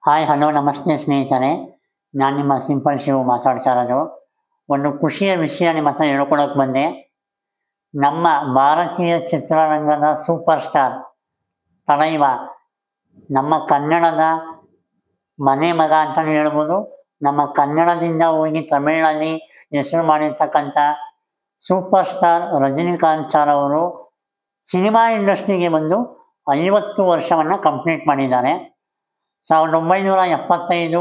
Hi hello ನಮಸ್ತೆ ಸ್ನೇಹಿತರೆ, ನಾನು ನಿಮ್ಮ ಸಿಂಪಲ್ ಶಿವು ಮಾತಾಡ್ತಾ ಇರೋದು. ಒಂದು ಖುಷಿಯ ವಿಷಯ ನಿಮ್ಮ ಹತ್ರ ಹೇಳ್ಕೊಳಕ್ಕೆ ಬಂದೆ. ನಮ್ಮ ಭಾರತೀಯ ಚಿತ್ರರಂಗದ ಸೂಪರ್ ಸ್ಟಾರ್ ತಲೈವ, ನಮ್ಮ ಕನ್ನಡದ ಮನೆ ಮಗ ಅಂತಲೂ ಹೇಳ್ಬೋದು. ನಮ್ಮ ಕನ್ನಡದಿಂದ ಹೋಗಿ ತಮಿಳಿನಲ್ಲಿ ಹೆಸರು ಮಾಡಿರ್ತಕ್ಕಂಥ ಸೂಪರ್ ಸ್ಟಾರ್ ರಜನಿಕಾಂತ್ ಸರ್ ಅವರು ಸಿನಿಮಾ ಇಂಡಸ್ಟ್ರಿಗೆ ಬಂದು 50 ವರ್ಷವನ್ನು ಕಂಪ್ಲೀಟ್ ಮಾಡಿದ್ದಾರೆ. 1975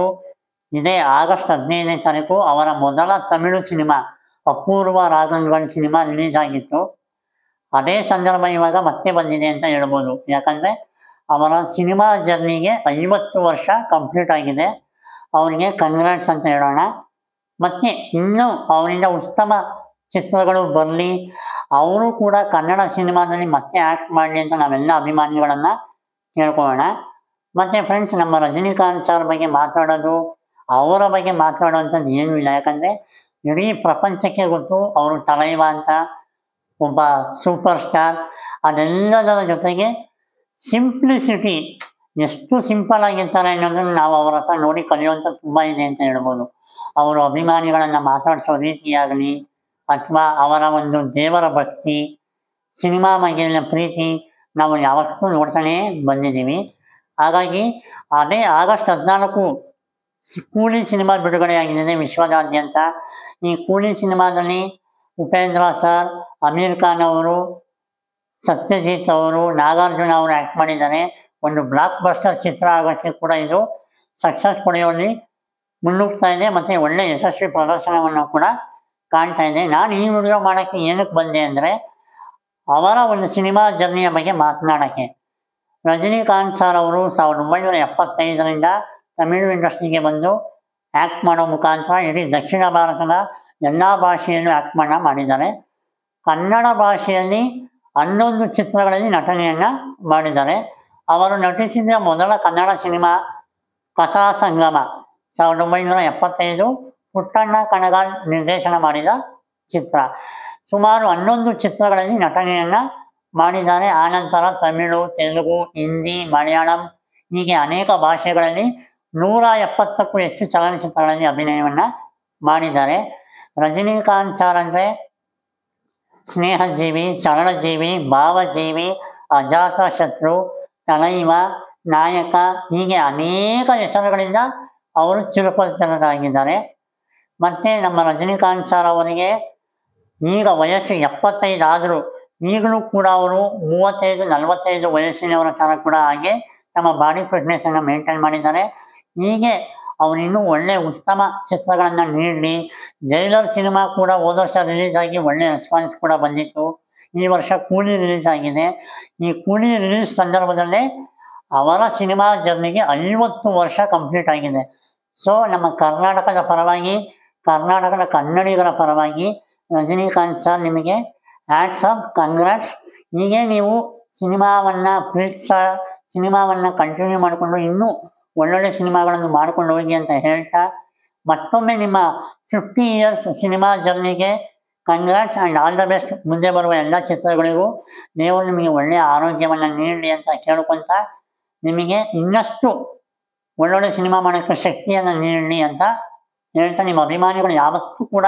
ಇದೇ ಆಗಸ್ಟ್ 15ನೇ ತಾರೀಕು ಅವರ ಮೊದಲ ತಮಿಳು ಸಿನಿಮಾ ಅಪೂರ್ವ ರಾಗಂಗಳು ಸಿನಿಮಾ ರಿಲೀಸ್ ಆಗಿತ್ತು. ಅದೇ ಸಂದರ್ಭ ಇವಾಗ ಮತ್ತೆ ಬಂದಿದೆ ಅಂತ ಹೇಳ್ಬೋದು. ಯಾಕಂದರೆ ಅವರ ಸಿನಿಮಾ ಜರ್ನಿಗೆ 50 ವರ್ಷ ಕಂಪ್ಲೀಟ್ ಆಗಿದೆ. ಅವರಿಗೆ ಕಂಗ್ರಾಟ್ಸ್ ಅಂತ ಹೇಳೋಣ. ಮತ್ತು ಇನ್ನೂ ಅವರಿಂದ ಉತ್ತಮ ಚಿತ್ರಗಳು ಬರಲಿ, ಅವರು ಕೂಡ ಕನ್ನಡ ಸಿನಿಮಾದಲ್ಲಿ ಮತ್ತೆ ಆ್ಯಕ್ಟ್ ಮಾಡಲಿ ಅಂತ ನಾವೆಲ್ಲ ಅಭಿಮಾನಿಗಳನ್ನು ಕೇಳ್ಕೊಳ್ಳೋಣ. ಮತ್ತು ಫ್ರೆಂಡ್ಸ್, ನಮ್ಮ ರಜನಿಕಾಂತ್ ಸರ್ ಬಗ್ಗೆ ಮಾತಾಡೋದು, ಅವರ ಬಗ್ಗೆ ಮಾತಾಡೋವಂಥದ್ದು ಏನೂ ಇಲ್ಲ. ಯಾಕಂದರೆ ಇಡೀ ಪ್ರಪಂಚಕ್ಕೆ ಗೊತ್ತು ಅವರು ತಲೈವ ಅಂತ ಒಬ್ಬ ಸೂಪರ್ ಸ್ಟಾರ್. ಅದೆಲ್ಲದರ ಜೊತೆಗೆ ಸಿಂಪ್ಲಿಸಿಟಿ, ಎಷ್ಟು ಸಿಂಪಲ್ ಆಗಿರ್ತಾರೆ ಅನ್ನೋದನ್ನು ನಾವು ಅವರ ಹತ್ರ ನೋಡಿ ಕಲಿಯುವಂಥ ತುಂಬ ಇದೆ ಅಂತ ಹೇಳ್ಬೋದು. ಅವರು ಅಭಿಮಾನಿಗಳನ್ನು ಮಾತಾಡಿಸೋ ರೀತಿಯಾಗಲಿ, ಅಥವಾ ಅವರ ಒಂದು ದೇವರ ಭಕ್ತಿ, ಸಿನಿಮಾ ಮೇಲಿನ ಪ್ರೀತಿ ನಾವು ಯಾವತ್ತೂ ನೋಡ್ತಾನೇ ಬಂದಿದ್ದೀವಿ. ಹಾಗಾಗಿ ಅದೇ ಆಗಸ್ಟ್ 14 ಕೂಲಿ ಸಿನಿಮಾ ಬಿಡುಗಡೆಯಾಗಿದೆ ವಿಶ್ವದಾದ್ಯಂತ. ಈ ಕೂಲಿ ಸಿನಿಮಾದಲ್ಲಿ ಉಪೇಂದ್ರ ಸರ್, ಅಮೀರ್ ಖಾನ್ ಅವರು, ಸತ್ಯಜಿತ್ ಅವರು, ನಾಗಾರ್ಜುನ ಅವರು ಆ್ಯಕ್ಟ್ ಮಾಡಿದ್ದಾರೆ. ಒಂದು ಬ್ಲಾಕ್ ಬಸ್ಟರ್ ಚಿತ್ರ ಆಗೋಕ್ಕೆ ಕೂಡ ಇದು ಸಕ್ಸಸ್ ಪಡೆಯುವಲ್ಲಿ ಮುನ್ನುಗ್ತಾ ಇದೆ ಮತ್ತು ಒಳ್ಳೆಯ ಯಶಸ್ವಿ ಪ್ರದರ್ಶನವನ್ನು ಕೂಡ ಕಾಣ್ತಾ ಇದೆ. ನಾನು ಈ ವಿಡಿಯೋ ಮಾಡೋಕ್ಕೆ ಏನಕ್ಕೆ ಬಂದೆ ಅಂದರೆ, ಅವರ ಒಂದು ಸಿನಿಮಾ ಜರ್ನಿಯ ಬಗ್ಗೆ ಮಾತನಾಡೋಕ್ಕೆ. ರಜನಿಕಾಂತ್ ಸರ್ ಅವರು 1975ರಿಂದ ತಮಿಳು ಇಂಡಸ್ಟ್ರಿಗೆ ಬಂದು ಆ್ಯಕ್ಟ್ ಮಾಡೋ ಮುಖಾಂತರ ಇಡೀ ದಕ್ಷಿಣ ಭಾರತದ ಎಲ್ಲ ಭಾಷೆಯಲ್ಲೂ ಆ್ಯಕ್ಟ್ ಮಾಡಿದ್ದಾರೆ. ಕನ್ನಡ ಭಾಷೆಯಲ್ಲಿ 11 ಚಿತ್ರಗಳಲ್ಲಿ ನಟನೆಯನ್ನು ಮಾಡಿದ್ದಾರೆ. ಅವರು ನಟಿಸಿದ ಮೊದಲ ಕನ್ನಡ ಸಿನಿಮಾ ಕಥಾ ಸಂಗಮ 1975, ಪುಟ್ಟಣ್ಣ ಕಣಗಾಲ್ ನಿರ್ದೇಶನ ಮಾಡಿದ ಚಿತ್ರ. ಸುಮಾರು 11 ಚಿತ್ರಗಳಲ್ಲಿ ನಟನೆಯನ್ನು ಮಾಡಿದ್ದಾರೆ. ಆನಂತರ ತಮಿಳು, ತೆಲುಗು, ಹಿಂದಿ, ಮಲಯಾಳಂ ಹೀಗೆ ಅನೇಕ ಭಾಷೆಗಳಲ್ಲಿ 170ಕ್ಕೂ ಹೆಚ್ಚು ಚಲನಚಿತ್ರಗಳಲ್ಲಿ ಅಭಿನಯವನ್ನು ಮಾಡಿದ್ದಾರೆ. ರಜನಿಕಾಂತ್ ಸರ್ ಅಂದರೆ ಸ್ನೇಹಜೀವಿ, ಸರಳಜೀವಿ, ಭಾವಜೀವಿ, ಅಜಾತಶತ್ರು, ತಲೈವ, ನಾಯಕ ಹೀಗೆ ಅನೇಕ ಹೆಸರುಗಳಿಂದ ಅವರು ಚಿರಪರಿಚಿತರಾಗಿದ್ದಾರೆ. ಮತ್ತು ನಮ್ಮ ರಜನಿಕಾಂತ್ ಸರ್ ಅವರಿಗೆ ಈಗ ವಯಸ್ಸು 75 ಆದರೂ ಈಗಲೂ ಕೂಡ ಅವರು 35-45 ವಯಸ್ಸಿನವರ ಥರ ಕೂಡ ಹಾಗೆ ತಮ್ಮ ಬಾಡಿ ಫಿಟ್ನೆಸ್ಸನ್ನು ಮೇಂಟೈನ್ ಮಾಡಿದ್ದಾರೆ. ಹೀಗೆ ಅವರು ಇನ್ನೂ ಒಳ್ಳೆಯ ಉತ್ತಮ ಚಿತ್ರಗಳನ್ನು ನೀಡಲಿ. ಜೈಲರ್ ಸಿನಿಮಾ ಕೂಡ ಹೋದ ವರ್ಷ ರಿಲೀಸ್ ಆಗಿ ಒಳ್ಳೆಯ ರೆಸ್ಪಾನ್ಸ್ ಕೂಡ ಬಂದಿತ್ತು. ಈ ವರ್ಷ ಕೂಲಿ ರಿಲೀಸ್ ಆಗಿದೆ. ಈ ಕೂಲಿ ರಿಲೀಸ್ ಸಂದರ್ಭದಲ್ಲೇ ಅವರ ಸಿನಿಮಾ ಜರ್ನಿಗೆ 50 ವರ್ಷ ಕಂಪ್ಲೀಟ್ ಆಗಿದೆ. ಸೊ ನಮ್ಮ ಕರ್ನಾಟಕದ ಪರವಾಗಿ, ಕರ್ನಾಟಕದ ಕನ್ನಡಿಗರ ಪರವಾಗಿ ರಜನಿಕಾಂತ್ ಸರ್ ನಿಮಗೆ ಹ್ಯಾಟ್ಸ್ ಆಫ್, ಕಂಗ್ರಾಟ್ಸ್. ಹೀಗೆ ನೀವು ಸಿನಿಮಾವನ್ನು ಕಂಟಿನ್ಯೂ ಮಾಡಿಕೊಂಡು ಇನ್ನೂ ಒಳ್ಳೊಳ್ಳೆ ಸಿನಿಮಾಗಳನ್ನು ಮಾಡ್ಕೊಂಡು ಹೋಗಿ ಅಂತ ಹೇಳ್ತಾ, ಮತ್ತೊಮ್ಮೆ ನಿಮ್ಮ 50 ಇಯರ್ಸ್ ಸಿನಿಮಾ ಜರ್ನಿಗೆ congrats and all the best. ಮುಂದೆ ಬರುವ ಎಲ್ಲ ಚಿತ್ರಗಳಿಗೂ ದೇವರು ನಿಮಗೆ ಒಳ್ಳೆಯ ಆರೋಗ್ಯವನ್ನು ನೀಡಲಿ ಅಂತ ಕೇಳ್ಕೊತ, ನಿಮಗೆ ಇನ್ನಷ್ಟು ಒಳ್ಳೊಳ್ಳೆ ಸಿನಿಮಾ ಮಾಡೋಕ್ಕೆ ಶಕ್ತಿಯನ್ನು ನೀಡಲಿ ಅಂತ ಹೇಳ್ತಾ, ನಿಮ್ಮ ಅಭಿಮಾನಿಗಳು ಯಾವತ್ತೂ ಕೂಡ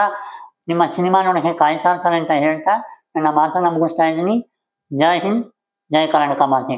ನಿಮ್ಮ ಸಿನಿಮಾ ನೋಡೋಕ್ಕೆ ಕಾಯ್ತಾ ಇರ್ತಾರೆ ಅಂತ ಹೇಳ್ತಾ ನನ್ನ ಮಾತನ್ನು ಮುಗಿಸ್ತಾ ಇದ್ದೀನಿ. ಜೈ ಹಿಂದ್, ಜೈ ಕರ್ನಾಟಕ ಮಾತೆ.